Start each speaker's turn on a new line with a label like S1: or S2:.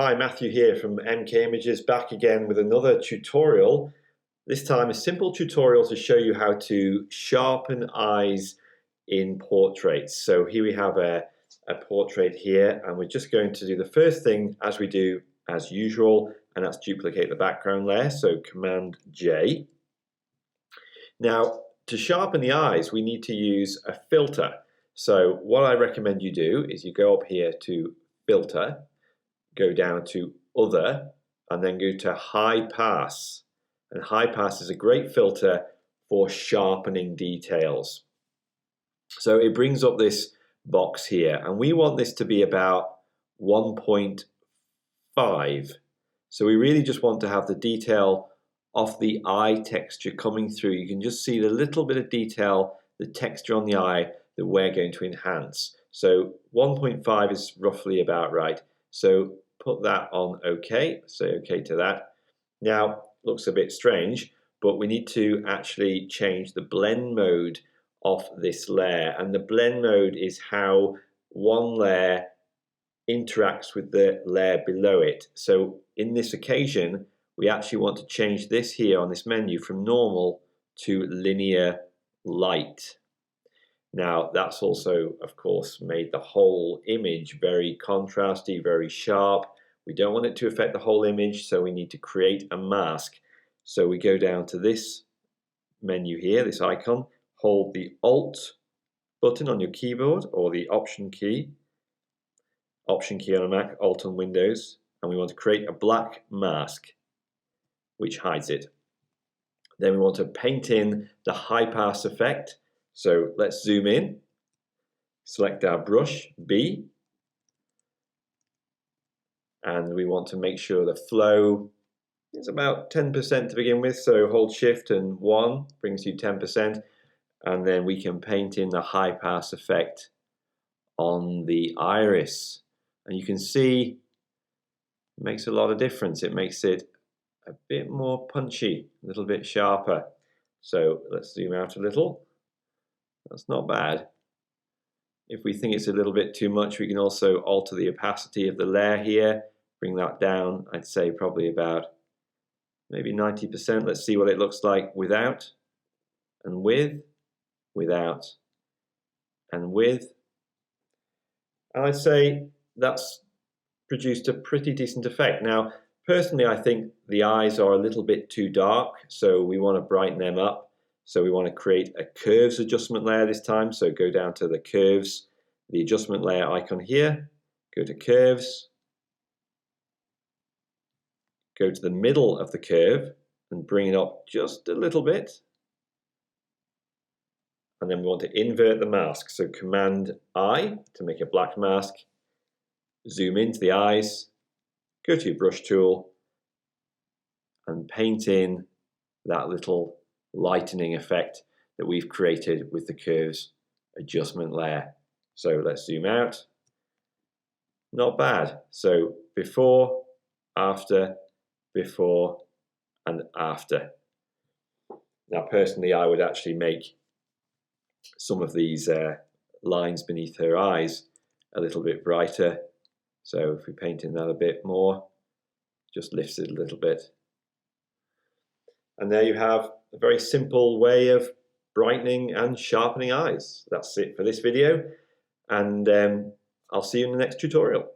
S1: Hi, Matthew here from MK Images, back again with another tutorial. This time a simple tutorial to show you how to sharpen eyes in portraits. So here we have a portrait here, and we're just going to do the first thing as we do as usual, and that's duplicate the background layer, so Command J. Now, to sharpen the eyes, we need to use a filter. So what I recommend you do is you go up here to Filter, go down to Other, and then go to High Pass. And High Pass is a great filter for sharpening details. So it brings up this box here, and we want this to be about 1.5. So we really just want to have the detail of the eye texture coming through. You can just see the little bit of detail, the texture on the eye that we're going to enhance. So 1.5 is roughly about right. So put that on OK, say OK to that. Now, looks a bit strange, but we need to actually change the blend mode of this layer. And the blend mode is how one layer interacts with the layer below it. So in this occasion, we actually want to change this here on this menu from normal to linear light. Now, that's also, of course, made the whole image very contrasty, very sharp. We don't want it to affect the whole image, so we need to create a mask. So we go down to this menu here, this icon, hold the Alt button on your keyboard or the Option key on a Mac, Alt on Windows, and we want to create a black mask which hides it. Then we want to paint in the high pass effect. So let's zoom in, select our brush, B, and we want to make sure the flow is about 10% to begin with, so hold Shift and 1 brings you 10%, and then we can paint in the high pass effect on the iris. And you can see it makes a lot of difference. It makes it a bit more punchy, a little bit sharper. So let's zoom out a little. That's not bad. If we think it's a little bit too much, we can also alter the opacity of the layer here, bring that down, I'd say probably about maybe 90%. Let's see what it looks like without and with, without and with. And I'd say that's produced a pretty decent effect. Now, personally, I think the eyes are a little bit too dark, so we want to brighten them up. So we want to create a curves adjustment layer this time. So go down to the curves, the adjustment layer icon here, go to curves, go to the middle of the curve and bring it up just a little bit. And then we want to invert the mask. So Command I to make a black mask, zoom into the eyes, go to your brush tool and paint in that little lightening effect that we've created with the curves adjustment layer. So let's zoom out. Not bad. So before, after, and after. Now personally, I would actually make some of these lines beneath her eyes a little bit brighter. So if we paint in that a bit more, just lifts it a little bit. And there you have a very simple way of brightening and sharpening eyes. That's it for this video, and I'll see you in the next tutorial.